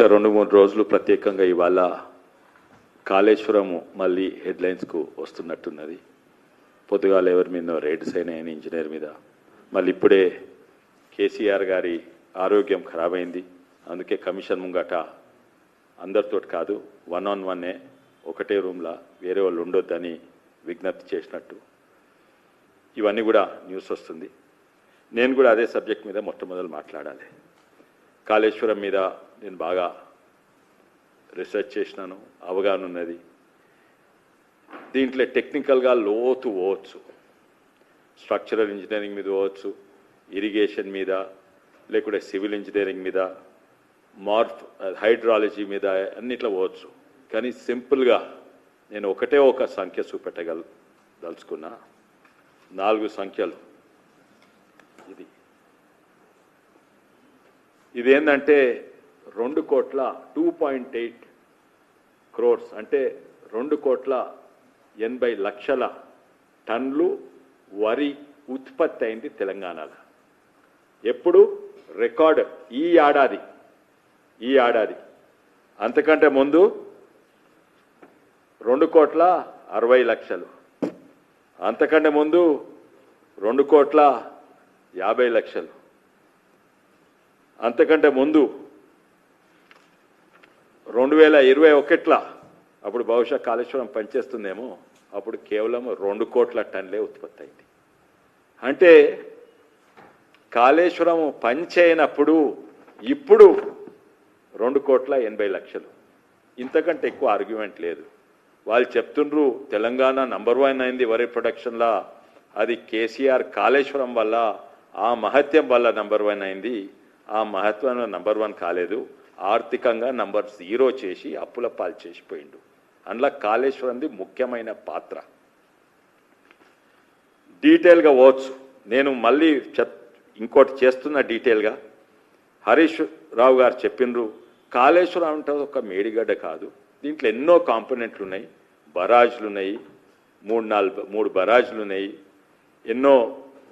గత 2-3 రోజులు ప్రత్యేకంగా ఇవాళ కాళేశ్వరము మళ్ళీ హెడ్లైన్స్కు వస్తున్నట్టున్నది. పొద్దుగాల ఎవరి మీద రైడ్స్ అయినాయని ఇంజనీర్ మీద, మళ్ళీ ఇప్పుడే కేసీఆర్ గారి ఆరోగ్యం ఖరాబ్ అయింది, అందుకే కమిషన్ ముంగట అందరితో కాదు 1-on-1 ఒకటే రూమ్లో వేరే వాళ్ళు ఉండొద్దని విజ్ఞప్తి చేసినట్టు ఇవన్నీ కూడా న్యూస్ వస్తుంది. నేను కూడా అదే సబ్జెక్ట్ మీద మొట్టమొదలు మాట్లాడాలి. కాళేశ్వరం మీద నేను బాగా రీసెర్చ్ చేసినాను, అవగాహన ఉన్నది. దీంట్లో టెక్నికల్గా లోతు పోవచ్చు, స్ట్రక్చరల్ ఇంజనీరింగ్ మీద పోవచ్చు, ఇరిగేషన్ మీద, లేకుంటే సివిల్ ఇంజనీరింగ్ మీద, హైడ్రాలజీ మీద, అన్నిట్లో పోవచ్చు. కానీ సింపుల్గా నేను ఒక సంఖ్య చూపెట్టదలుచుకున్నా. 4 సంఖ్యలు. ఇదేంటంటే 2,2.8 crores అంటే 2,80,00,000 టన్నులు వరి ఉత్పత్తి అయింది తెలంగాణలో. ఎప్పుడు రికార్డ్ ఈ ఏడాది. అంతకంటే ముందు 2,60,00,000, అంతకంటే ముందు 2,50,00,000, అంతకంటే ముందు 2021 అప్పుడు బహుశా కాళేశ్వరం పనిచేస్తుందేమో, అప్పుడు కేవలం 2 కోట్ల టన్నులే ఉత్పత్తి అయింది. అంటే కాళేశ్వరం పనిచేయనప్పుడు ఇప్పుడు 2,80,00,000. ఇంతకంటే ఎక్కువ ఆర్గ్యుమెంట్ లేదు. వాళ్ళు చెప్తుండ్రు తెలంగాణ నంబర్ 1 అయింది వరి ప్రొడక్షన్లా, అది కేసీఆర్ కాళేశ్వరం వల్ల, ఆ మహత్యం వల్ల నంబర్ 1 అయింది. ఆ మహత్వం నంబర్ 1 కాలేదు, ఆర్థికంగా నంబర్ 0 చేసి అప్పుల పాలు చేసిపోయిండు. అందులో కాళేశ్వరంది ముఖ్యమైన పాత్ర. డీటెయిల్గా పోవచ్చు, నేను మళ్ళీ ఇంకోటి చేస్తున్న డీటెయిల్గా. హరీష్ రావు గారు చెప్పినరు కాళేశ్వరం అంటే ఒక మేడిగడ్డ కాదు, దీంట్లో ఎన్నో కాంపోనెంట్లు ఉన్నాయి. బరాజ్లు ఉన్నాయి, 3 బరాజ్లు ఉన్నాయి, ఎన్నో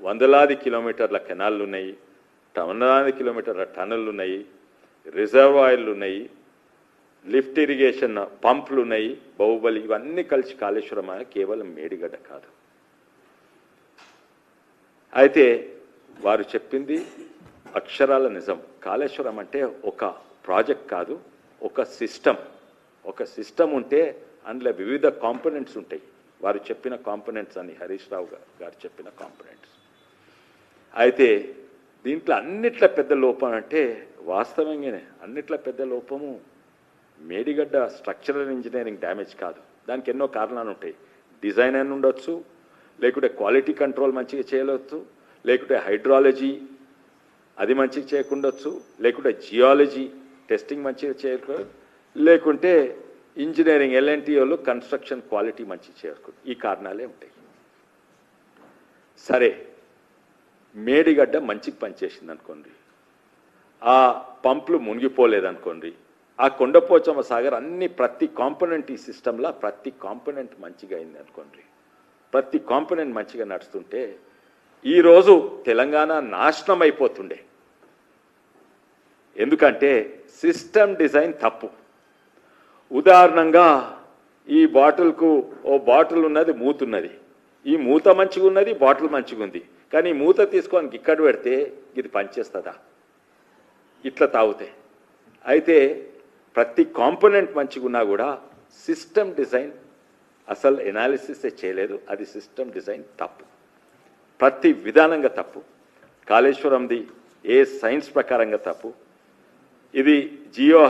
వందలాది కిలోమీటర్ల కెనాళ్ళు ఉన్నాయి, వందలాది కిలోమీటర్ల టన్నెళ్ళు ఉన్నాయి, రిజర్వాయర్లు ఉన్నాయి, లిఫ్ట్ ఇరిగేషన్ పంపులు ఉన్నాయి, బాహుబలి, ఇవన్నీ కలిసి కాళేశ్వరం కేవలం మేడిగడ్డ కాదు. అయితే వారు చెప్పింది అక్షరాల నిజం. కాళేశ్వరం అంటే ఒక ప్రాజెక్ట్ కాదు, ఒక సిస్టమ్ ఉంటే అందులో వివిధ కాంపోనెంట్స్ ఉంటాయి. వారు చెప్పిన కాంపోనెంట్స్ అని హరీష్ రావు గారు చెప్పిన కాంపోనెంట్స్. అయితే దీంట్లో అన్నిట్ల పెద్ద లోపం అంటే వాస్తవంగానే అన్నిట్ల పెద్ద లోపము మేడిగడ్డ స్ట్రక్చరల్ ఇంజనీరింగ్ డ్యామేజ్ కాదు. దానికి ఎన్నో కారణాలు ఉంటాయి. డిజైన్ అని ఉండొచ్చు, లేకుంటే క్వాలిటీ కంట్రోల్ మంచిగా చేయవచ్చు, లేకుంటే హైడ్రాలజీ అది మంచిగా చేయకుండొచ్చు, లేకుంటే జియాలజీ టెస్టింగ్ మంచిగా చేయకూడదు, లేకుంటే ఇంజనీరింగ్ ఎల్ఎన్టీఓలు కన్స్ట్రక్షన్ క్వాలిటీ మంచిగా చేయకూడదు. ఈ కారణాలే ఉంటాయి. సరే, మేడిగడ్డ మంచిగా పనిచేసింది అనుకోండి, ఆ పంపులు మునిగిపోలేదనుకోండి, ఆ కొండపోచమ్మ సాగర్ ప్రతి కాంపోనెంట్ ఈ సిస్టంలో ప్రతి కాంపోనెంట్ మంచిగా అయింది అనుకోండి, ప్రతి కాంపోనెంట్ మంచిగా నడుస్తుంటే ఈరోజు తెలంగాణ నాశనం అయిపోతుండే. ఎందుకంటే సిస్టమ్ డిజైన్ తప్పు. ఉదాహరణంగా ఈ బాటిల్కు ఓ బాటిల్ ఉన్నది, మూతున్నది, ఈ మూత మంచిగా ఉన్నది, బాటిల్ మంచిగా ఉంది, కానీ ఈ మూత తీసుకొని ఇక్కడ పెడితే ఇది పనిచేస్తుందా? ఇట్లా తాగుతే. అయితే ప్రతి కాంపోనెంట్ మంచిగా ఉన్నా కూడా సిస్టమ్ డిజైన్ అసలు ఎనాలిసిస్ చేయలేదు. అది సిస్టమ్ డిజైన్ తప్పు, ప్రతి విధానంగా తప్పు. కాళేశ్వరంది ఏ సైన్స్ ప్రకారంగా తప్పు, ఇది జియో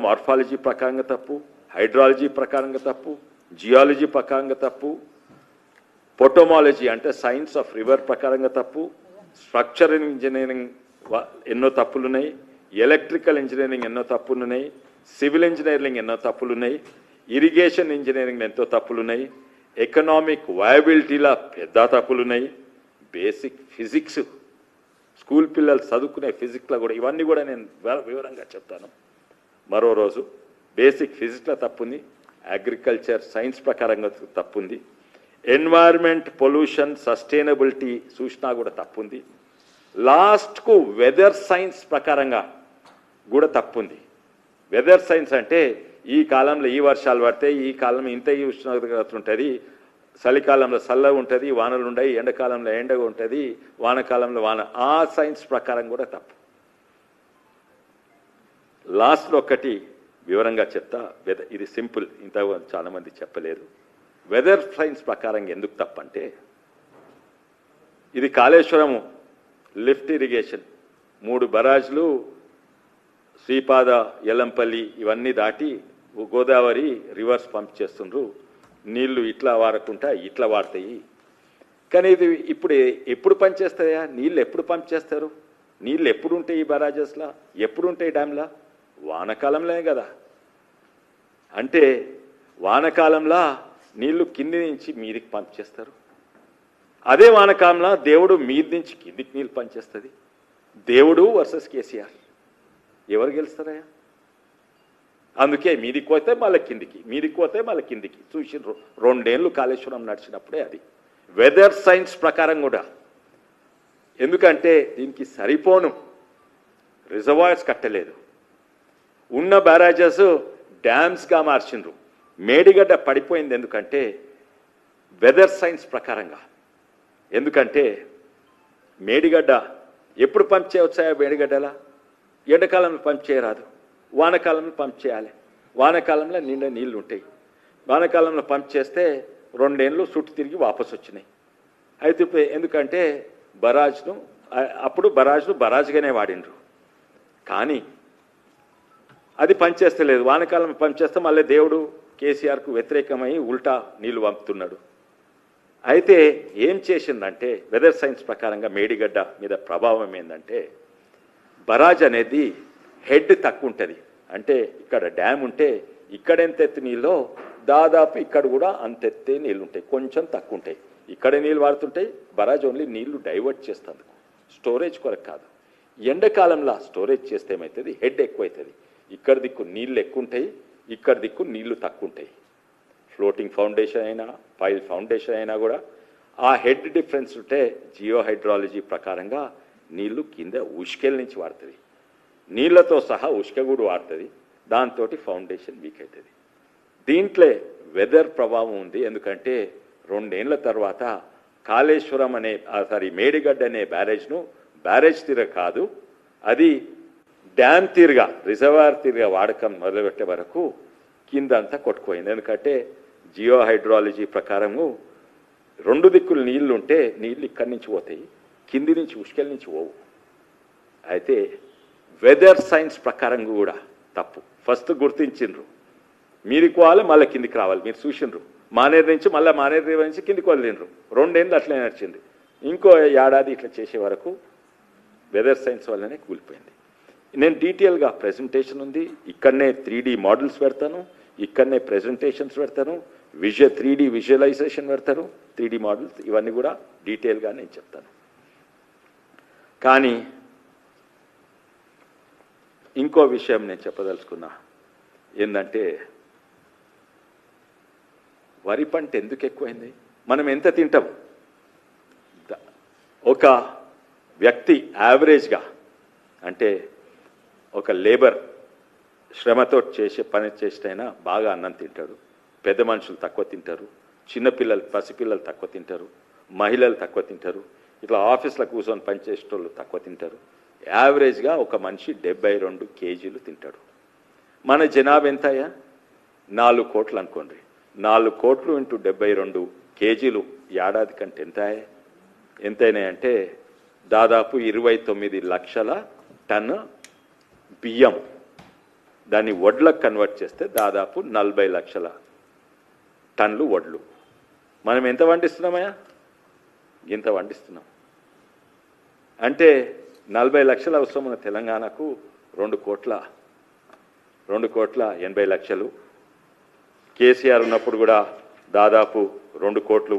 మార్ఫాలజీ ప్రకారంగా తప్పు, హైడ్రాలజీ ప్రకారంగా తప్పు, జియాలజీ ప్రకారంగా తప్పు, పొటోమాలజీ అంటే సైన్స్ ఆఫ్ రివర్ ప్రకారంగా తప్పు, స్ట్రక్చరల్ ఇంజనీరింగ్ ఎన్నో తప్పులున్నాయి, ఎలక్ట్రికల్ ఇంజనీరింగ్ ఎన్నో తప్పులున్నాయి, సివిల్ ఇంజనీరింగ్ ఎన్నో తప్పులున్నాయి, ఇరిగేషన్ ఇంజనీరింగ్ ఎంతో తప్పులున్నాయి, ఎకనామిక్ వయబిలిటీలా పెద్ద తప్పులున్నాయి, బేసిక్ ఫిజిక్స్ స్కూల్ పిల్లలు చదువుకునే ఫిజిక్స్లో కూడా, ఇవన్నీ కూడా నేను వివరంగా చెప్తాను మరో రోజు. బేసిక్ ఫిజిక్స్లో తప్పుంది, అగ్రికల్చర్ సైన్స్ ప్రకారంగా తప్పుంది, ఎన్వైర్న్మెంట్ పొల్యూషన్ సస్టైనబిలిటీ చూసినా కూడా తప్పుంది. లాస్ట్కు వెదర్ సైన్స్ ప్రకారంగా కూడా తప్పుంది. వెదర్ సైన్స్ అంటే ఈ కాలంలో ఈ వర్షాలు పడతాయి, ఈ కాలంలో ఇంత ఈ ఉష్ణోగ్రత ఉంటుంది, చలికాలంలో చల్లగా ఉంటుంది, వానలు ఉంటాయి, ఎండాకాలంలో ఎండగా ఉంటుంది, వానకాలంలో వాన. ఆ సైన్స్ ప్రకారం కూడా తప్పు. లాస్ట్లో ఒక్కటి వివరంగా చెప్తా. ఇది సింపుల్, ఇంత చాలామంది చెప్పలేరు. వెదర్ సైన్స్ ప్రకారం ఎందుకు తప్పంటే, ఇది కాళేశ్వరము లిఫ్ట్ ఇరిగేషన్ 3 బరాజ్లు శ్రీపాద, ఎల్లంపల్లి ఇవన్నీ దాటి గోదావరి రివర్స్ పంప్ చేస్తుండ్రు. నీళ్లు ఇట్లా వారకుండా ఇట్లా వాడతాయి. కానీ ఇది ఇప్పుడు ఎప్పుడు పనిచేస్తాయా? నీళ్ళు ఎప్పుడు పంప్ చేస్తారు? నీళ్ళు ఎప్పుడు ఉంటాయి ఈ బరాజెస్లా? ఎప్పుడు ఉంటాయి డ్యామ్లా? వానకాలంలోనే కదా. అంటే వానకాలంలో నీళ్లు కింది నుంచి మీదికి పంప్ చేస్తారు. అదే వానకాలంలో దేవుడు మీది నుంచి కిందికి నీళ్ళు పనిచేస్తుంది. దేవుడు వర్సెస్ కేసీఆర్ ఎవరు గెలుస్తారయ్యా? అందుకే మీదికి పోతే మళ్ళీ కిందికి, మీదికి పోతే మళ్ళీ కిందికి. చూసి 2 ఏళ్ళు కాళేశ్వరం నడిచినప్పుడే అది వెదర్ సైన్స్ ప్రకారం కూడా. ఎందుకంటే దీనికి సరిపోను రిజర్వాయర్స్ కట్టలేదు, ఉన్న బ్యారేజెస్ డ్యామ్స్గా మార్చిండ్రు. మేడిగడ్డ పడిపోయింది ఎందుకంటే వెదర్ సైన్స్ ప్రకారంగా. ఎందుకంటే మేడిగడ్డ ఎప్పుడు పంప్ చేయవచ్చాయా? మేడిగడ్డలా ఎండాకాలంలో పంప్ చేయరాదు, వానకాలంలో పంప్ చేయాలి. వానకాలంలో నిండా నీళ్లు ఉంటాయి. వానకాలంలో పంప్ చేస్తే 2 ఏళ్ళు చుట్టూ తిరిగి వాపసు వచ్చినాయి. అయితే ఎందుకంటే అప్పుడు బరాజ్ను బరాజ్గానే వాడిండ్రు. కానీ అది పనిచేస్తలేదు. వానకాలం పనిచేస్తే మళ్ళీ దేవుడు కేసీఆర్కు వ్యతిరేకమై ఉల్టా నీళ్లు పంపుతున్నాడు. అయితే ఏం చేసిందంటే వెదర్ సైన్స్ ప్రకారంగా మేడిగడ్డ మీద ప్రభావం ఏంటంటే, బరాజ్ అనేది హెడ్ తక్కువ ఉంటుంది. అంటే ఇక్కడ డ్యామ్ ఉంటే ఇక్కడ ఎంత ఎత్తు నీళ్ళో దాదాపు ఇక్కడ కూడా అంత ఎత్తే నీళ్ళు ఉంటాయి, కొంచెం తక్కువ ఉంటాయి. ఇక్కడ నీళ్ళు వాడుతుంటాయి. బరాజ్ ఓన్లీ నీళ్లు డైవర్ట్ చేస్తుంది, స్టోరేజ్ కొరకు కాదు. ఎండాకాలంలో స్టోరేజ్ చేస్తే ఏమవుతుంది? హెడ్ ఎక్కువ అవుతుంది. ఇక్కడ దిక్కు నీళ్ళు ఎక్కువ ఉంటాయి, ఇక్కడ దిక్కు నీళ్లు తక్కువ ఉంటాయి. ఫ్లోటింగ్ ఫౌండేషన్ అయినా పైల్ ఫౌండేషన్ అయినా కూడా ఆ హెడ్ డిఫరెన్స్ ఉంటే జియో హైడ్రాలజీ ప్రకారంగా నీళ్లు కింద ఉష్కెల నుంచి వాడుతుంది, నీళ్లతో సహా ఉష్క కూడా వాడుతుంది. దాంతో ఫౌండేషన్ వీక్ అవుతుంది. దీంట్లో వెదర్ ప్రభావం ఉంది. ఎందుకంటే 2 ఏళ్ల తర్వాత కాళేశ్వరం అనే మేడిగడ్డ అనే బ్యారేజ్ తీర కాదు, అది డ్యామ్ తీరుగా రిజర్వాయర్ తీరుగా వాడకం మొదలుపెట్టే వరకు కిందంతా కొట్టుకుపోయింది. ఎందుకంటే జియో హైడ్రాలజీ ప్రకారము 2 దిక్కులు నీళ్లు ఉంటే నీళ్ళు ఇక్కడి నుంచి పోతాయి, కింది నుంచి ఉష్కెల నుంచి పోవు. అయితే వెదర్ సైన్స్ ప్రకారం కూడా తప్పు. ఫస్ట్ గుర్తించిండ్రు మీదికి పోవాలి, మళ్ళీ కిందికి రావాలి. మీరు చూసిండ్రు మానేరు నుంచి మళ్ళీ మానేరు నుంచి కిందికి వదిలిండ్రు. 2 ఏళ్ళు అట్లనే నడిచింది. ఇంకో ఏడాది ఇట్లా చేసే వరకు వెదర్ సైన్స్ వల్లనే కూలిపోయింది. నేను డీటెయిల్గా ప్రెజెంటేషన్ ఉంది, ఇక్కడనే 3D మోడల్స్ పెడతాను, ఇక్కడనే ప్రెజెంటేషన్స్ పెడతాను, 3D విజువలైజేషన్ పెడతాను, 3D మోడల్స్ ఇవన్నీ కూడా డీటెయిల్గా నేను చెప్తాను. కానీ ఇంకో విషయం నేను చెప్పదలుచుకున్నా ఏంటంటే, వరి పంట ఎందుకు ఎక్కువైంది? మనం ఎంత తింటాం? ఒక వ్యక్తి యావరేజ్గా అంటే ఒక లేబర్ శ్రమతో చేసే పని చేసినైనా బాగా అన్నం తింటాడు. పెద్ద మనుషులు తక్కువ తింటారు, చిన్నపిల్లలు పసిపిల్లలు తక్కువ తింటారు, మహిళలు తక్కువ తింటారు, ఇట్లా ఆఫీస్లో కూర్చొని పనిచేసేటోళ్ళు తక్కువ తింటారు. యావరేజ్గా ఒక మనిషి 72 కేజీలు తింటాడు. మన జనాభా ఎంతయ్యా? 4 కోట్లు అనుకోండి. 4 కోట్లు ఇంటూ 72 కేజీలు ఏడాది కంటే ఎంతైనాయంటే దాదాపు 29 లక్షల టన్ను బియ్యం. దాన్ని వడ్లకు కన్వర్ట్ చేస్తే దాదాపు 40 లక్షల టన్నులు వడ్లు. మనం ఎంత వండిస్తున్నామయ్యా? ఇంత వండిస్తున్నాం. అంటే 40 లక్షల అవసరం ఉన్న తెలంగాణకు 2 కోట్ల 80 లక్షలు. కేసీఆర్ ఉన్నప్పుడు కూడా దాదాపు 2 కోట్లు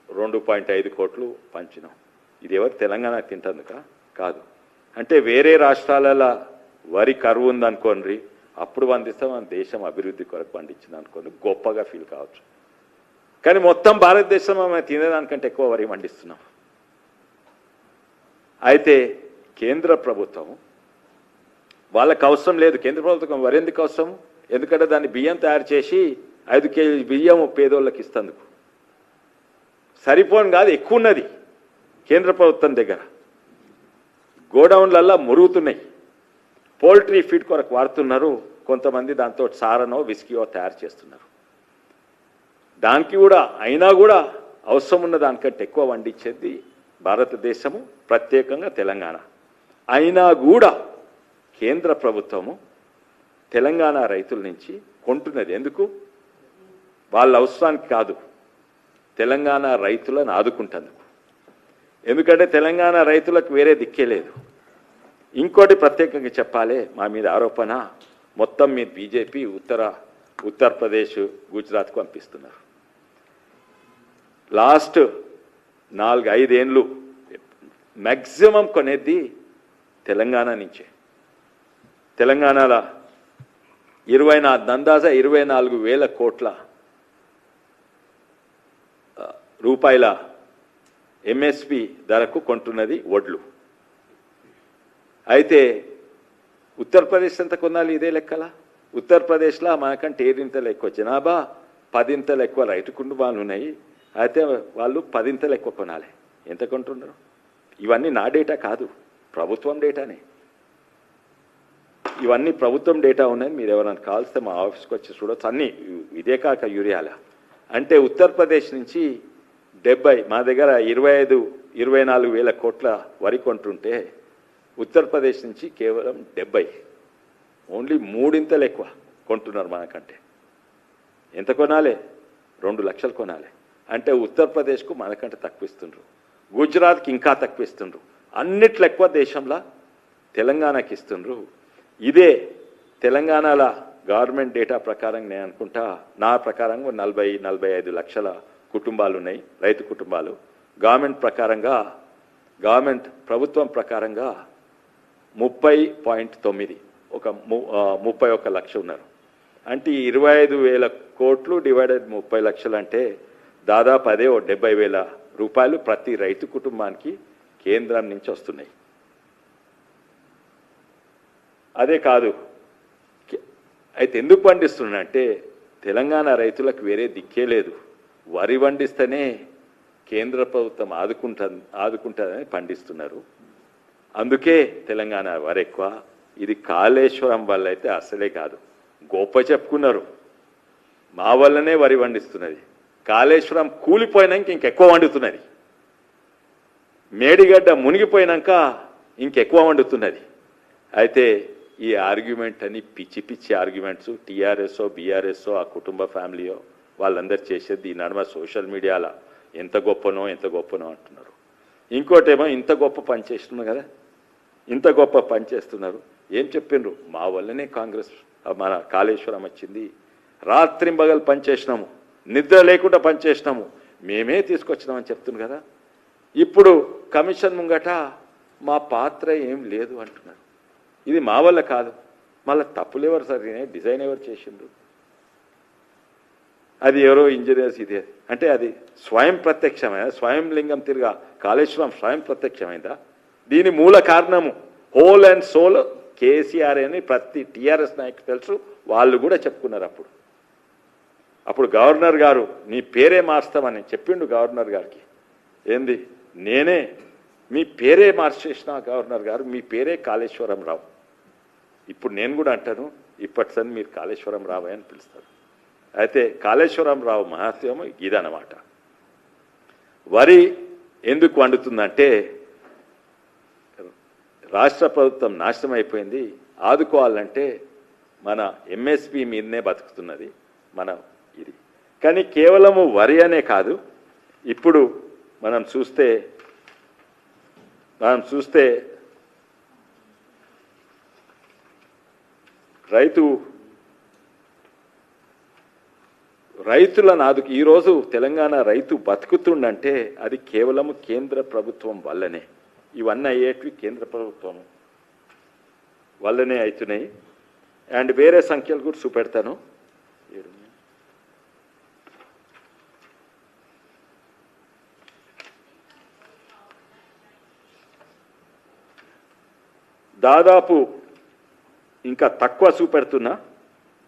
2.5 కోట్లు పంచినాం. ఇది ఎవరు తెలంగాణ తింటుందిక కాదు. అంటే వేరే రాష్ట్రాలలో వరి కరువు ఉందనుకోండి, అప్పుడు పండిస్తాం, మన దేశం అభివృద్ధి కొరకు పండించింది అనుకోండి, గొప్పగా ఫీల్ కావచ్చు. కానీ మొత్తం భారతదేశంలో మనం తినేదానికంటే ఎక్కువ వరి పండిస్తున్నాం. అయితే కేంద్ర ప్రభుత్వం వాళ్ళకి అవసరం లేదు. కేంద్ర ప్రభుత్వం వరి ఎందుకు అవసరం? ఎందుకంటే దాన్ని బియ్యం తయారు చేసి 5 కేజీ బియ్యం పేదోళ్ళకి ఇస్తందుకు. సరిపోను కాదు, ఎక్కువ ఉన్నది కేంద్ర ప్రభుత్వం దగ్గర. గోడౌన్లల్లో మురుగుతున్నాయి. పౌల్ట్రీ ఫీడ్ కొరకు వాడుతున్నారు. కొంతమంది దాంతో సారనో విస్కీయో తయారు చేస్తున్నారు. దానికి కూడా అయినా కూడా అవసరం ఉన్న దానికంటే ఎక్కువ వండించేది భారతదేశము, ప్రత్యేకంగా తెలంగాణ. అయినా కూడా కేంద్ర ప్రభుత్వము తెలంగాణ రైతుల నుంచి కొంటున్నది. ఎందుకు? వాళ్ళ అవసరానికి కాదు, తెలంగాణ రైతులను ఆదుకుంటందుకు. ఎందుకంటే తెలంగాణ రైతులకు వేరే దిక్కే లేదు. ఇంకోటి ప్రత్యేకంగా చెప్పాలి, మా మీద ఆరోపణ మొత్తం మీద బీజేపీ ఉత్తరప్రదేశ్, గుజరాత్కు పంపిస్తున్నారు. లాస్ట్ 4-5 ఏళ్ళు మ్యాక్సిమం కొనేది తెలంగాణ నుంచే. తెలంగాణలో అందాజా 24,000 కోట్ల రూపాయల ఎంఎస్పి ధరకు కొంటున్నది వడ్లు. అయితే ఉత్తరప్రదేశ్ ఎంత కొనాలి? ఇదే లెక్కల. ఉత్తరప్రదేశ్లో మనకంటే 7 ఎక్కువ జనాభా, 10 ఎక్కువ రైతు కుటుంబాలు ఉన్నాయి. అయితే వాళ్ళు 10 ఎక్కువ కొనాలి. ఎంత కొంటున్నారు? ఇవన్నీ నా డేటా కాదు, ప్రభుత్వం డేటానే. ఇవన్నీ ప్రభుత్వం డేటా ఉన్నాయి. మీరు ఎవరైనా కాల్స్తే మా ఆఫీస్కి వచ్చి చూడవచ్చు. అన్నీ ఇదే కాక యూరియాల. అంటే ఉత్తరప్రదేశ్ నుంచి 70, మా దగ్గర 24,000 కోట్ల వరి కొంటుంటే ఉత్తరప్రదేశ్ నుంచి కేవలం 70, ఓన్లీ 3 ఎక్కువ కొంటున్నారు మనకంటే. ఎంత కొనాలి? 2 లక్షలు కొనాలి. అంటే ఉత్తరప్రదేశ్కు మనకంటే తక్కువ ఇస్తుండ్రు, గుజరాత్కి ఇంకా తక్కువ ఇస్తుండ్రు, అన్నిట్లో ఎక్కువ దేశంలో తెలంగాణకి ఇస్తుండ్రు. ఇదే తెలంగాణలో గవర్నమెంట్ డేటా ప్రకారం నేను అనుకుంటా, నా ప్రకారంగా 40-45 లక్షల కుటుంబాలు ఉన్నాయి, రైతు కుటుంబాలు. ప్రభుత్వం ప్రకారంగా 30.9, ఒక 31 లక్ష ఉన్నారు. అంటే 25,000 కోట్లు డివైడెడ్ 30 లక్షలు అంటే దాదాపు అదే 70,000 రూపాయలు ప్రతి రైతు కుటుంబానికి కేంద్రం నుంచి వస్తున్నాయి. అదే కాదు, అయితే ఎందుకు పండిస్తున్నా అంటే తెలంగాణ రైతులకు వేరే దిక్కే లేదు. వరి పండిస్తేనే కేంద్ర ప్రభుత్వం ఆదుకుంటుందని పండిస్తున్నారు. అందుకే తెలంగాణ వరి ఎక్కువ. ఇది కాళేశ్వరం వల్ల అయితే అసలే కాదు, గొప్ప చెప్పుకున్నారు. మా వల్లనే వరి పండిస్తున్నది. కాళేశ్వరం కూలిపోయినాక ఇంకెక్కువ వండుతున్నది. మేడిగడ్డ మునిగిపోయినాక ఇంకెక్కువ వండుతున్నది. అయితే ఈ ఆర్గ్యుమెంట్ అని పిచ్చి పిచ్చి ఆర్గ్యుమెంట్స్ టీఆర్ఎస్ఓ బీఆర్ఎస్ఓ ఆ కుటుంబ ఫ్యామిలీయో వాళ్ళందరూ చేసేది. ఈ నడుమ సోషల్ మీడియాలో ఎంత గొప్పనో అంటున్నారు. ఇంకోటేమో ఇంత గొప్ప పని చేస్తున్నారు కదా, ఇంత గొప్ప పని చేస్తున్నారు. ఏం చెప్పిండ్రు? మా వల్లనే కాంగ్రెస్ మన కాళేశ్వరం వచ్చింది, రాత్రింబగలు పనిచేసినాము, నిద్ర లేకుండా పనిచేసినాము, మేమే తీసుకొచ్చినామని చెప్తున్నారు కదా. ఇప్పుడు కమిషన్ ముంగట మా పాత్ర ఏం లేదు అంటున్నారు. ఇది మా వల్ల కాదు. మళ్ళీ తప్పులు ఎవరు సరిగినాయి? డిజైన్ ఎవరు చేసిండ్రు? అది ఎవరో ఇంజనీర్స్. ఇదే అంటే అది స్వయం ప్రత్యక్షమైందా? స్వయం లింగం తిరిగా కాళేశ్వరం స్వయం ప్రత్యక్షమైందా? దీని మూల కారణము హోల్ అండ్ సోల్ కేసీఆర్ అని ప్రతి టీఆర్ఎస్ నాయకు తెలుసు. వాళ్ళు కూడా చెప్పుకున్నారు. అప్పుడు గవర్నర్ గారు నీ పేరే మార్స్తామని చెప్పిండు గవర్నర్ గారికి. ఏంది? నేనే మీ పేరే మార్చేసిన గవర్నర్ గారు, మీ పేరే కాళేశ్వరం రావు. ఇప్పుడు నేను కూడా అంటాను, ఇప్పటిసరి మీరు కాళేశ్వరం రావు అని పిలుస్తారు. అయితే కాళేశ్వరం రావు మహత్యము ఇదన్నమాట. వరి ఎందుకు వండుతుందంటే రాష్ట్ర ప్రభుత్వం నాశనం అయిపోయింది. ఆదుకోవాలంటే మన ఎంఎస్పి మీదనే బతుకుతున్నది మన ఇది. కానీ కేవలము వరి అనే కాదు, ఇప్పుడు మనం చూస్తే రైతులను ఆదుకు ఈరోజు తెలంగాణ రైతు బతుకుతుండంటే అది కేవలము కేంద్ర ప్రభుత్వం వల్లనే. ఇవన్నీ అయ్యేటివి కేంద్ర ప్రభుత్వం వల్లనే అవుతున్నాయి. అండ్ వేరే సంఖ్యలు కూడా చూపెడతాను. దాదాపు ఇంకా తక్కువ చూపెడుతున్నా,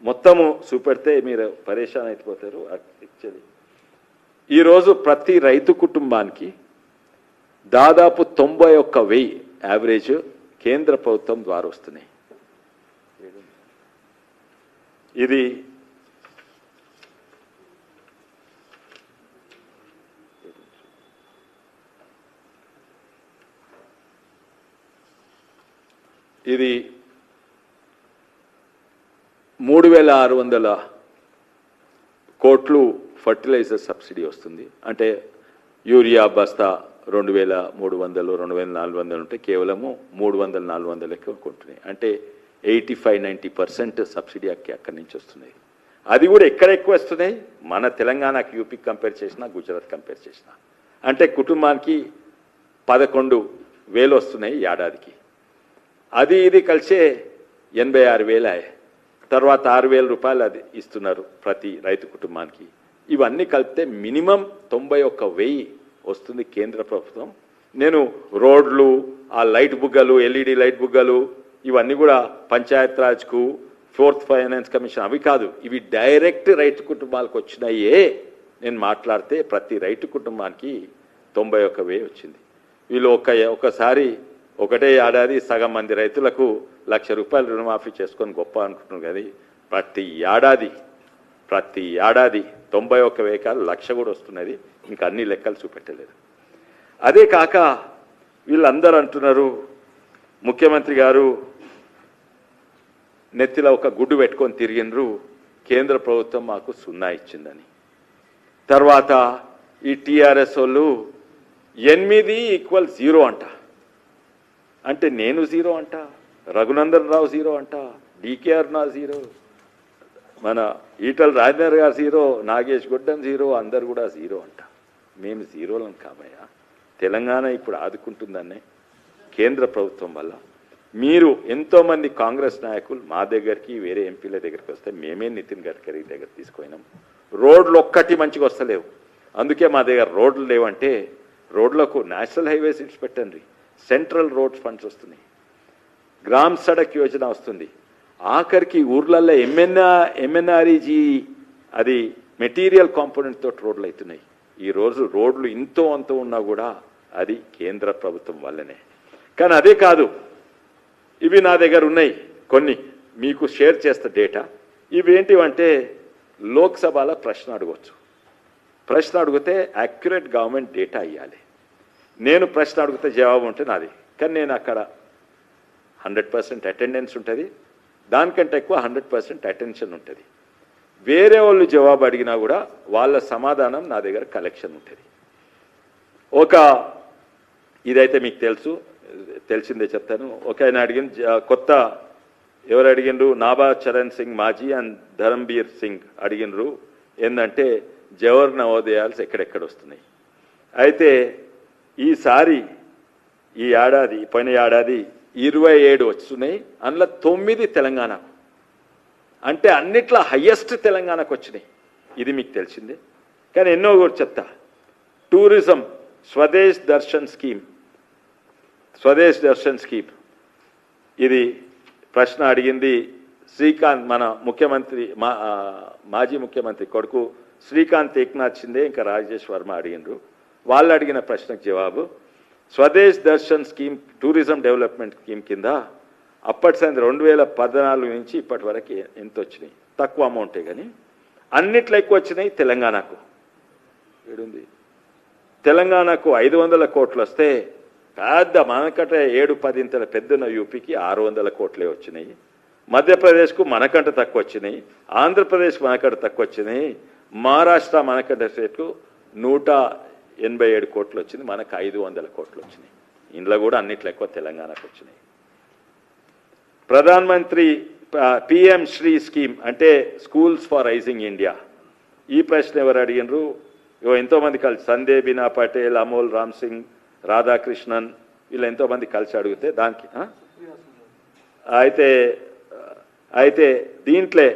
మొత్తము చూపెడితే మీరు పరేషాన్ అయిపోతారు. యాక్చువల్లీ ఈరోజు ప్రతి రైతు కుటుంబానికి దాదాపు 91,000 యావరేజ్ కేంద్ర ప్రభుత్వం ద్వారా వస్తున్నాయి. ఇది ఇది 3,600 కోట్లు ఫర్టిలైజర్ సబ్సిడీ వస్తుంది. అంటే యూరియా బస్తా 2,300 2,400 ఉంటే కేవలము 300-400 లెక్క కొంటున్నాయి. అంటే 85-90% సబ్సిడీ అక్కడి నుంచి వస్తున్నాయి. అది కూడా ఎక్కడ ఎక్కువ వస్తున్నాయి? మన తెలంగాణకి, యూపీకి కంపేర్ చేసినా, గుజరాత్ కంపేర్ చేసినా. అంటే కుటుంబానికి 11,000 వస్తున్నాయి ఏడాదికి. అది ఇది కలిసే 86,000. తర్వాత 6,000 రూపాయలు అది ఇస్తున్నారు ప్రతి రైతు కుటుంబానికి. ఇవన్నీ కలిపితే మినిమం 91,000 వస్తుంది కేంద్ర ప్రభుత్వం. నేను రోడ్లు, ఆ లైట్ బుగ్గలు, ఎల్ఈడి లైట్ బుగ్గలు, ఇవన్నీ కూడా పంచాయత్ రాజ్కు, 4th ఫైనాన్స్ కమిషన్ అవి కాదు, ఇవి డైరెక్ట్ రైతు కుటుంబాలకు వచ్చినాయే. నేను మాట్లాడితే ప్రతి రైతు కుటుంబానికి 91,000 వచ్చింది. వీళ్ళు ఒకసారి ఒకటే ఏడాది సగం మంది రైతులకు 1,00,000 రూపాయలు రుణమాఫీ చేసుకొని గొప్ప అనుకుంటున్నాను. కానీ ప్రతి ఏడాది 91,000 కాదు 1,00,000 కూడా వస్తున్నది. ఇంకా అన్ని లెక్కలు చూపెట్టలేదు. అదే కాక వీళ్ళందరూ అంటున్నారు, ముఖ్యమంత్రి గారు నెత్తిలో ఒక గుడ్డు పెట్టుకొని తిరిగినరు, కేంద్ర ప్రభుత్వం మాకు 0 ఇచ్చిందని. తర్వాత ఈ టీఆర్ఎస్ వాళ్ళు 8 = 0 అంట. అంటే నేను 0 అంట, రఘునందన్ రావు 0 అంట, డికేఆర్ నా 0, మన ఈటల రాజేందర్ గారు 0, నాగేష్ గొడ్డన్ 0, అందరు కూడా 0 అంట. మేము 0లం కాబయ్యా. తెలంగాణ ఇప్పుడు ఆదుకుంటుందనే కేంద్ర ప్రభుత్వం వల్ల. మీరు ఎంతోమంది కాంగ్రెస్ నాయకులు మా దగ్గరికి, వేరే ఎంపీల దగ్గరికి వస్తే మేమే నితిన్ గడ్కరీ దగ్గర తీసుకుపోయినాం. రోడ్లు ఒక్కటి మంచిగా వస్తలేవు. అందుకే మా దగ్గర రోడ్లు లేవంటే రోడ్లకు నేషనల్ హైవేస్ ఇచ్చి పెట్టండి, సెంట్రల్ రోడ్ ఫండ్స్ వస్తున్నాయి, గ్రామ్ సడక్ యోజన వస్తుంది. ఆఖరికి ఊర్లల్లో ఎంఎన్ఆర్ఈజీ అది మెటీరియల్ కాంపోనెంట్ తోటి రోడ్లు అవుతున్నాయి. ఈరోజు రోడ్లు ఇంతో అంతో ఉన్నా కూడా అది కేంద్ర ప్రభుత్వం వల్లనే. కానీ అదే కాదు, ఇవి నా దగ్గర ఉన్నాయి కొన్ని, మీకు షేర్ చేస్తా డేటా. ఇవేంటివంటే లోక్సభలో ప్రశ్న అడగవచ్చు. ప్రశ్న అడిగితే యాక్యురేట్ గవర్నమెంట్ డేటా ఇవ్వాలి. నేను ప్రశ్న అడిగితే జవాబు ఉంటే నాది. కానీ నేను అక్కడ 100% అటెండెన్స్ ఉంటుంది, దానికంటే ఎక్కువ 100% అటెన్షన్ ఉంటుంది. వేరే వాళ్ళు జవాబు అడిగినా కూడా వాళ్ళ సమాధానం నా దగ్గర కలెక్షన్ ఉంటుంది. ఇదైతే మీకు తెలిసిందే చెప్తాను. ఒక ఆయన కొత్త ఎవరు అడిగినరు, నాభా చరణ్ సింగ్ మాజీ అండ్ ధరంబీర్ సింగ్ అడిగినరు ఏంటంటే జవహర్ నవోదయాల్స్ ఎక్కడెక్కడ వస్తున్నాయి. అయితే ఈసారి పోయిన ఏడాది 27 వస్తున్నాయి, అందులో 9 తెలంగాణకు. అంటే అన్నిట్లో హయ్యెస్ట్ తెలంగాణకు వచ్చినాయి. ఇది మీకు తెలిసిందే. కానీ ఎన్నో కూడా చెప్తా. టూరిజం స్వదేశ్ దర్శన్ స్కీమ్ ఇది ప్రశ్న అడిగింది శ్రీకాంత్, మన ముఖ్యమంత్రి మాజీ ముఖ్యమంత్రి కొడుకు శ్రీకాంత్ ఏక్నాథ్ షిండే, ఇంకా రాజేష్ వర్మ అడిగినారు. వాళ్ళు అడిగిన ప్రశ్నకు జవాబు, Swades Darshan scheme tourism development scheme కింద అప్పటి 2014 నుంచి ఇప్పటి వరకు ఎంత వచ్చినాయి? తక్కువ అమౌంటే, కానీ అన్నిట్లో ఎక్కువ వచ్చినాయి తెలంగాణకు. ఏడుంది తెలంగాణకు 500 కోట్లు వస్తే పెద్ద మనకంటే 7-10 ఇంతల పెద్దన యూపీకి 600 కోట్లే వచ్చినాయి. మధ్యప్రదేశ్కు మనకంటే తక్కువ వచ్చినాయి, ఆంధ్రప్రదేశ్కు మనకంటే తక్కువ వచ్చినాయి, మహారాష్ట్ర మనకంటే స్టేట్కు 187 కోట్లు వచ్చింది, మనకు 500 కోట్లు వచ్చినాయి. ఇందులో కూడా అన్నిట్లో ఎక్కువ తెలంగాణకు వచ్చినాయి. ప్రధాన మంత్రి పిఎం శ్రీ స్కీమ్ అంటే స్కూల్స్ ఫర్ రైజింగ్ ఇండియా. ఈ ప్రశ్న ఎవరు అడిగినరు? ఎంతోమంది కలిసి సంజయ్ బీనా పటేల్, అమోల్ రామ్ సింగ్, రాధాకృష్ణన్ వీళ్ళు ఎంతోమంది కలిసి అడిగితే దానికి అయితే దీంట్లో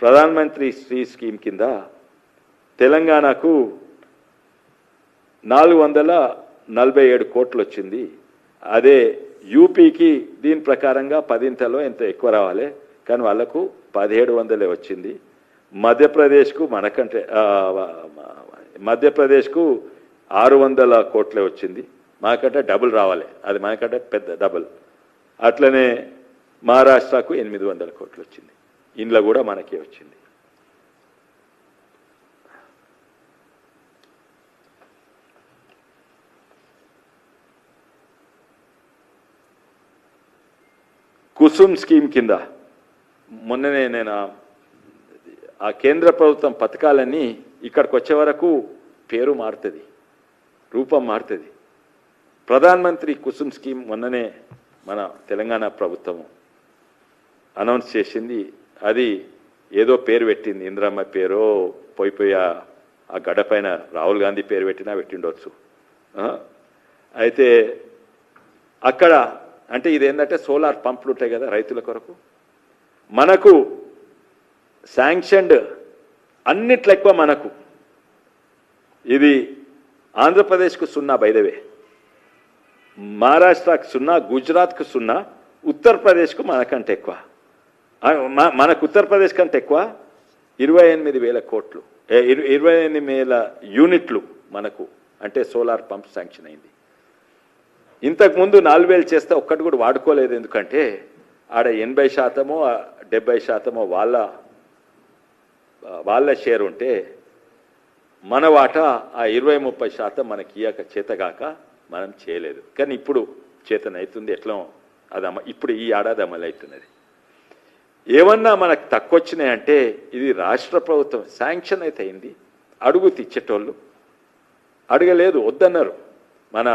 ప్రధాన మంత్రి శ్రీ స్కీమ్ కింద తెలంగాణకు 447 కోట్లు వచ్చింది. అదే యూపీకి దీని ప్రకారంగా 10 ఎంత ఎక్కువ రావాలి, కానీ వాళ్ళకు 1700 వచ్చింది. మధ్యప్రదేశ్కు మనకంటే మధ్యప్రదేశ్కు 600 కోట్లే వచ్చింది, మాకంటే డబుల్ రావాలి, అది మనకంటే పెద్ద డబుల్. అట్లనే మహారాష్ట్రకు 800 కోట్లు వచ్చింది, ఇంట్లో కూడా మనకే వచ్చింది. కుసుమ్ స్కీమ్ కింద మొన్ననే నేను ఆ కేంద్ర ప్రభుత్వం పథకాలన్నీ ఇక్కడికి వచ్చే వరకు పేరు మారుతుంది, రూపం మారుతుంది. ప్రధాన్ మంత్రి కుసుమ్ స్కీమ్ మొన్ననే మన తెలంగాణ ప్రభుత్వం అనౌన్స్ చేసింది. అది ఏదో పేరు పెట్టింది, ఇందిరమ్మ పేరో పోయిపోయి ఆ గడ పైన రాహుల్ గాంధీ పేరు పెట్టినా పెట్టిండొచ్చు. అయితే అక్కడ అంటే ఇదేంటంటే సోలార్ పంపులు ఉంటాయి కదా రైతుల కొరకు, మనకు శాంక్షన్డ్ అన్నిట్లో ఎక్కువ మనకు ఇది ఆంధ్రప్రదేశ్కు 0 బైదవే, మహారాష్ట్రకు 0, గుజరాత్కు 0, ఉత్తరప్రదేశ్కు మనకంటే ఎక్కువ. మనకు ఉత్తరప్రదేశ్ కంటే ఎక్కువ 28,000 కోట్లు 28,000 యూనిట్లు మనకు అంటే సోలార్ పంప్ శాంక్షన్ అయింది. ఇంతకుముందు 4,000 చేస్తే ఒక్కటి కూడా వాడుకోలేదు, ఎందుకంటే ఆడ 80% 70% వాళ్ళ షేర్ ఉంటే మన వాటా ఆ 20-30% మనకి ఇయ్యక చేతగాక మనం చేయలేదు. కానీ ఇప్పుడు చేతనవుతుంది, ఎట్లా అది ఇప్పుడు ఈ ఏడాది అమలు అవుతున్నది. ఏమన్నా మనకు తక్కువ వచ్చినాయంటే ఇది రాష్ట్ర ప్రభుత్వం శాంక్షన్ అయితే అయింది, అడుగు తెచ్చేటోళ్ళు అడగలేదు, వద్దన్నారు. మన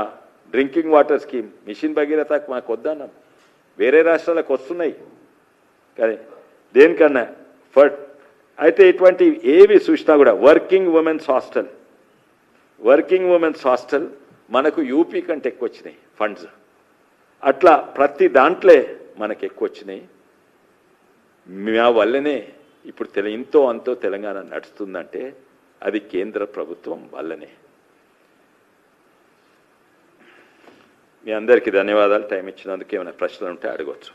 డ్రింకింగ్ వాటర్ స్కీమ్ మిషన్ భగీరథకు మనకు వద్దన్నాం, వేరే రాష్ట్రాలకు వస్తున్నాయి, కానీ దేనికన్నా అయితే ఇటువంటి ఏవి చూసినా కూడా వర్కింగ్ ఉమెన్స్ హాస్టల్ మనకు యూపీ కంటే ఎక్కువ వచ్చినాయి ఫండ్స్. అట్లా ప్రతి దాంట్లో మనకు ఎక్కువ వచ్చినాయి. మా వల్లనే ఇప్పుడు ఇంతో అంతో తెలంగాణ నడుస్తుందంటే అది కేంద్ర ప్రభుత్వం వల్లనే. మీ అందరికీ ధన్యవాదాలు, టైం ఇచ్చినందుకు. ఏమైనా ప్రశ్నలు ఉంటే అడగవచ్చు.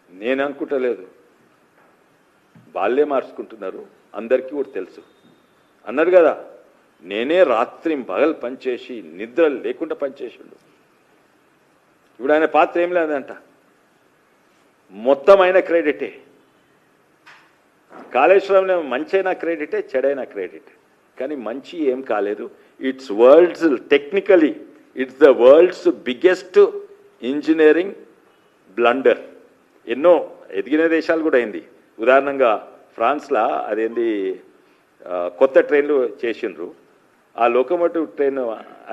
నేను అనుకుంటలేదు, వాళ్ళే మార్చుకుంటున్నారు, అందరికీ కూడా తెలుసు. అన్నారు కదా, నేనే రాత్రి పగలు పనిచేసి నిద్ర లేకుండా పనిచేసిండు. ఇప్పుడు ఆయన పాత్ర ఏం లేదంట, మొత్తం అయిన క్రెడిటే. కాళేశ్వరంలో మంచి అయినా క్రెడిటే, చెడైన క్రెడిటే, కానీ మంచి ఏం కాలేదు. Technically it's the world's biggest engineering blunder. ఎన్నో ఎదిగిన దేశాలు కూడా అయింది. ఉదాహరణంగా ఫ్రాన్స్లో అదేంది కొత్త ట్రైన్లు చేసిండ్రు, ఆ లోకోమోటివ్ ట్రైన్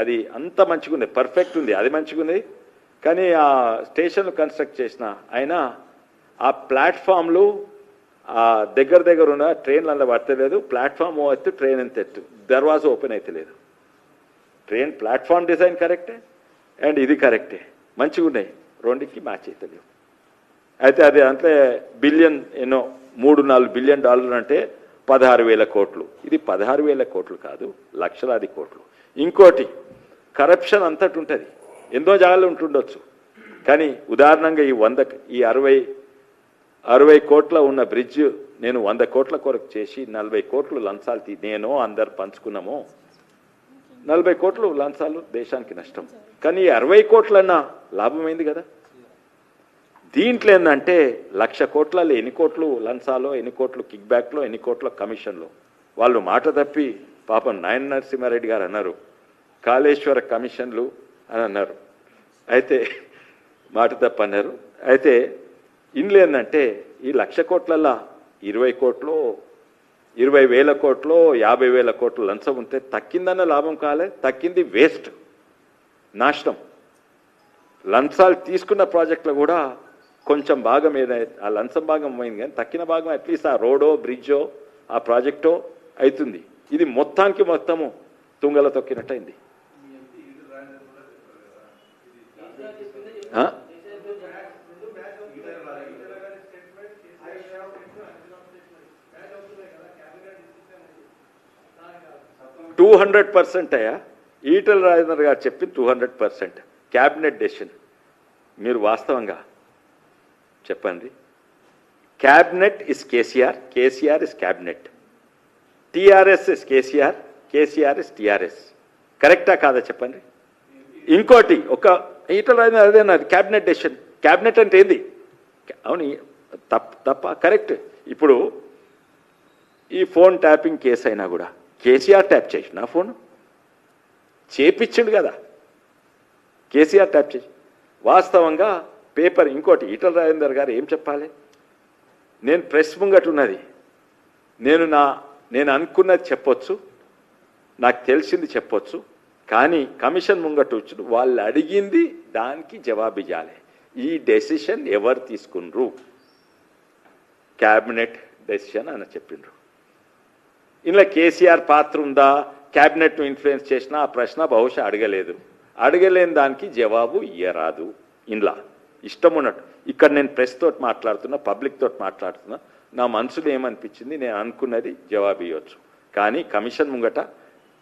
అది అంత మంచిగా ఉంది, పర్ఫెక్ట్ ఉంది, అది మంచిగా ఉంది. కానీ ఆ స్టేషన్లు కన్స్ట్రక్ట్ చేసిన ఆయన ఆ ప్లాట్ఫామ్లు ఆ దగ్గర ఉన్న ట్రైన్లలో పడతలేదు, ప్లాట్ఫామ్ ఎత్తు ట్రైన్ ఎంత ఎత్తు, దర్వాజా ఓపెన్ అయితే లేదు. ట్రైన్ ప్లాట్ఫామ్ డిజైన్ కరెక్టే అండ్ ఇది కరెక్టే, మంచిగా ఉన్నాయి, రెండుకి మ్యాచ్ అవుతలేవు. అయితే అది అంటే బిలియన్ ఎన్నో $3-4 బిలియన్ అంటే 16,000 కోట్లు. ఇది 16,000 కోట్లు కాదు, లక్షలాది కోట్లు. ఇంకోటి కరప్షన్ అంతటి ఉంటుంది, ఎన్నో జాగాలు ఉంటుండొచ్చు. కానీ ఉదాహరణంగా ఈ 60 కోట్ల ఉన్న బ్రిడ్జ్ నేను 100 కోట్ల కొరకు చేసి 40 కోట్లు లంచాలు నేను అందరు పంచుకున్నాము. 40 కోట్లు లంచాలు దేశానికి నష్టం, కానీ 60 కోట్లన్నా లాభమైంది కదా. దీంట్లో ఏంటంటే 1,00,000 కోట్లలో ఎన్ని కోట్లు లంచాలో, ఎన్ని కోట్లు కిక్ బ్యాక్లో, ఎన్ని కోట్ల కమిషన్లో. వాళ్ళు మాట తప్పి పాపం నాయన నరసింహారెడ్డి గారు అన్నారు కాళేశ్వర కమిషన్లు అని అన్నారు. అయితే మాట తప్పు అన్నారు. అయితే ఇందులో ఏంటంటే ఈ 1,00,000 కోట్లల్లో 20 కోట్లు, 20,000 కోట్లు, 50,000 కోట్లు లంచం ఉంటే తక్కిందన్న లాభం కాలే, తక్కింది వేస్ట్, నాశనం. లంచాలు తీసుకున్న ప్రాజెక్టులు కూడా కొంచెం భాగం ఏదైతే ఆ లంచం భాగం అయింది, కానీ తక్కిన భాగం అట్లీస్ట్ ఆ రోడో బ్రిడ్జో ఆ ప్రాజెక్టో అవుతుంది. ఇది మొత్తము తుంగల తొక్కినట్టయింది. $200% అయ్యా. ఈటల రాజేందర్ గారు చెప్పింది 200% క్యాబినెట్ డెసిషన్. మీరు వాస్తవంగా చెప్పండి. Cabinet is KCR, KCR is cabinet, TRS is KCR, KCR is TRS. కరెక్టా కాదా చెప్పండి. ఇంకోటి ఒక ఈటల రాజేందర్ అదేనాది క్యాబినెట్ డెసిషన్. క్యాబినెట్ అంటే ఏంది? అవును, తప్ప కరెక్ట్. ఇప్పుడు ఈ ఫోన్ ట్యాపింగ్ కేసు అయినా కూడా కేసీఆర్ ట్యాప్ చేసిన ఫోన్ చేపించిండు కదా, కేసీఆర్ ట్యాప్ చేసి వాస్తవంగా పేపర్. ఇంకోటి ఈటల రాజేందర్ గారు ఏం చెప్పాలి? నేను ప్రెస్ ముంగట ఉన్నది, నేను అనుకున్నది చెప్పొచ్చు, నాకు తెలిసింది చెప్పొచ్చు, కానీ కమిషన్ ముంగట వచ్చి వాళ్ళు అడిగింది దానికి జవాబు ఇవ్వాలి. ఈ డెసిషన్ ఎవరు తీసుకున్నారు? క్యాబినెట్ డెసిషన్ అని చెప్పిండ్రు. ఇందులో కేసీఆర్ పాత్ర ఉందా? క్యాబినెట్ను ఇన్ఫ్లుయెన్స్ చేసిన ఆ ప్రశ్న బహుశా అడగలేని దానికి జవాబు ఇయ్యరాదు. ఇంట్లో ఇష్టం ఉన్నట్టు ఇక్కడ నేను ప్రెస్ తోటి మాట్లాడుతున్నా, పబ్లిక్ తోటి మాట్లాడుతున్నా, నా మనసులో ఏమనిపించింది నేను అనుకున్నది జవాబు ఇవ్వచ్చు. కానీ కమిషన్ ముంగట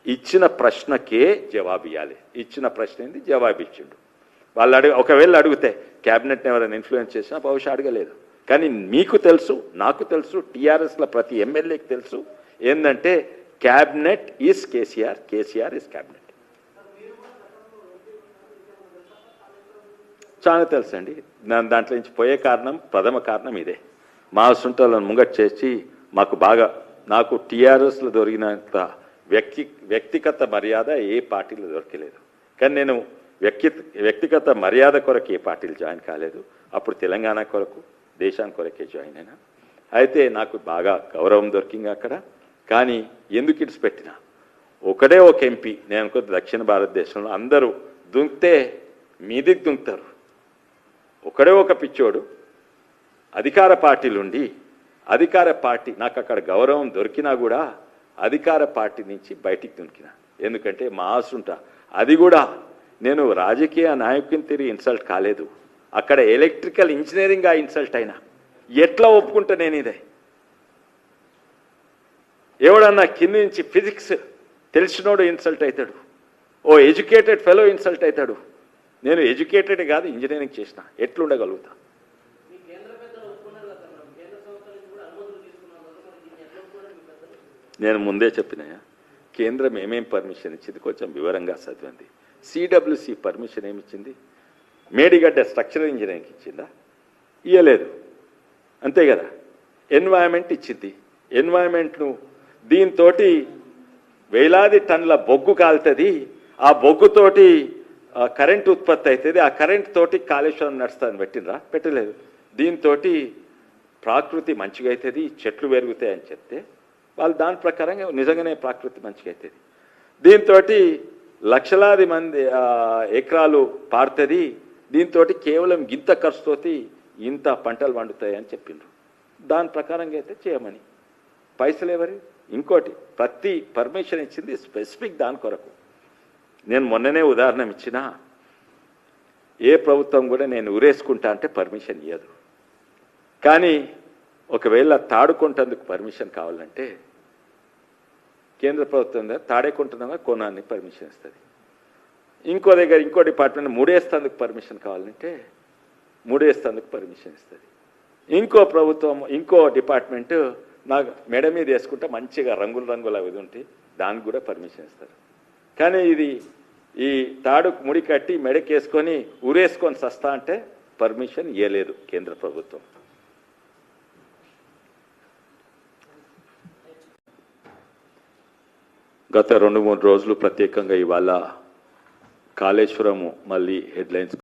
ఇచ్చిన ప్రశ్నకే జవాబు ఇవ్వాలి. ఇచ్చిన ప్రశ్న ఏంది? జవాబు ఇచ్చిండు. వాళ్ళు ఒకవేళ అడిగితే క్యాబినెట్ని ఎవరైనా ఇన్ఫ్లుయెన్స్ చేసినా బహుశా అడగలేదు. కానీ మీకు తెలుసు, నాకు తెలుసు, టీఆర్ఎస్లో ప్రతి ఎమ్మెల్యేకి తెలుసు ఏంటంటే cabinet is KCR, KCR is cabinet. చాలా తెలుసు అండి. దాంట్లో నుంచి పోయే ప్రథమ కారణం ఇదే. మా సుంటలను ముంగట్ చేసి నాకు టీఆర్ఎస్లో దొరికినంత వ్యక్తిగత మర్యాద ఏ పార్టీలో దొరకలేదు. కానీ నేను వ్యక్తిగత మర్యాద కొరకు ఏ పార్టీలు జాయిన్ కాలేదు. అప్పుడు తెలంగాణ కొరకు, దేశానికి కొరకే జాయిన్ అయినా. అయితే నాకు బాగా గౌరవం దొరికింది అక్కడ. కానీ ఎందుకు ఇడిచి పెట్టినా ఒకడే ఒక ఎంపీ, నేను అనుకో దక్షిణ భారతదేశంలో అందరూ దుంకితే మీదికి దుంకుతారు. ఒకడే ఒక పిచ్చోడు అధికార పార్టీలుండి, అధికార పార్టీ నాకు అక్కడ గౌరవం దొరికినా కూడా అధికార పార్టీ నుంచి బయటికి దుంకిన. ఎందుకంటే మా ఆసుంట అది కూడా నేను రాజకీయ నాయకుని తిరిగి ఇన్సల్ట్ కాలేదు, అక్కడ ఎలక్ట్రికల్ ఇంజనీరింగ్గా ఇన్సల్ట్ అయినా. ఎట్లా ఒప్పుకుంటా నేను ఇదే? ఎవడన్నా కింద నుంచి ఫిజిక్స్ తెలిసినోడు ఇన్సల్ట్ అవుతాడు, ఓ ఎడ్యుకేటెడ్ ఫెలో ఇన్సల్ట్ అవుతాడు. నేను ఎడ్యుకేటెడ్ కాదు, ఇంజనీరింగ్ చేసిన, ఎట్లుండగలుగుతా? నేను ముందే చెప్పినాయా, కేంద్రం ఏమేం పర్మిషన్ ఇచ్చింది కొంచెం వివరంగా చదివింది. సిడబ్ల్యూసి పర్మిషన్ ఏమిచ్చింది? మేడిగడ్డ స్ట్రక్చరల్ ఇంజనీరింగ్ ఇచ్చిందా? ఇవ్వలేదు, అంతే కదా. ఎన్వైరన్మెంట్ ఇచ్చింది. ఎన్వైరన్మెంట్ను దీంతో వేలాది టన్నుల బొగ్గు కాలుతుంది, ఆ బొగ్గుతోటి కరెంట్ ఉత్పత్తి అవుతుంది, ఆ కరెంట్ తోటి కాళేశ్వరం నడుస్తుందని పెట్టినరా? పెట్టలేదు. దీంతో ప్రకృతి మంచిగా అవుతుంది, చెట్లు పెరుగుతాయి అని చెప్తే వాళ్ళు దాని ప్రకారంగా నిజంగానే ప్రకృతి మంచిగా అవుతుంది. దీంతో లక్షలాది మంది ఎకరాలు పారుతుంది, దీంతో కేవలం ఇంత ఖర్చుతోటి ఇంత పంటలు పండుతాయి అని చెప్పిండ్రు. దాని ప్రకారంగా అయితే చేయమని. పైసలు ఎవరి? ఇంకోటి ప్రతి పర్మిషన్ ఇచ్చింది స్పెసిఫిక్ దాని కొరకు. నేను మొన్ననే ఉదాహరణ ఇచ్చినా, ఏ ప్రభుత్వం కూడా నేను ఊరేసుకుంటా అంటే పర్మిషన్ ఇవ్వదు. కానీ ఒకవేళ తాడుకుంటేందుకు పర్మిషన్ కావాలంటే కేంద్ర ప్రభుత్వం దగ్గర తాడేకుంటున్నా కొనాన్ని పర్మిషన్ ఇస్తుంది. ఇంకో దగ్గర ఇంకో డిపార్ట్మెంట్ మూడేస్తందుకు పర్మిషన్ కావాలంటే మూడేస్తందుకు పర్మిషన్ ఇస్తుంది. ఇంకో ప్రభుత్వం ఇంకో డిపార్ట్మెంట్ నాకు మెడ మీద వేసుకుంటే మంచిగా రంగుల అవి ఉంటాయి, దానికి కూడా పర్మిషన్ ఇస్తారు. కానీ ఈ తాడుకు ముడి కట్టి మెడకేసుకొని ఊరేసుకొని సస్తా అంటే పర్మిషన్ ఇవ్వలేదు కేంద్ర ప్రభుత్వం. గత 2-3 రోజులు ప్రత్యేకంగా ఇవాళ కాళేశ్వరము మళ్ళీ హెడ్లైన్స్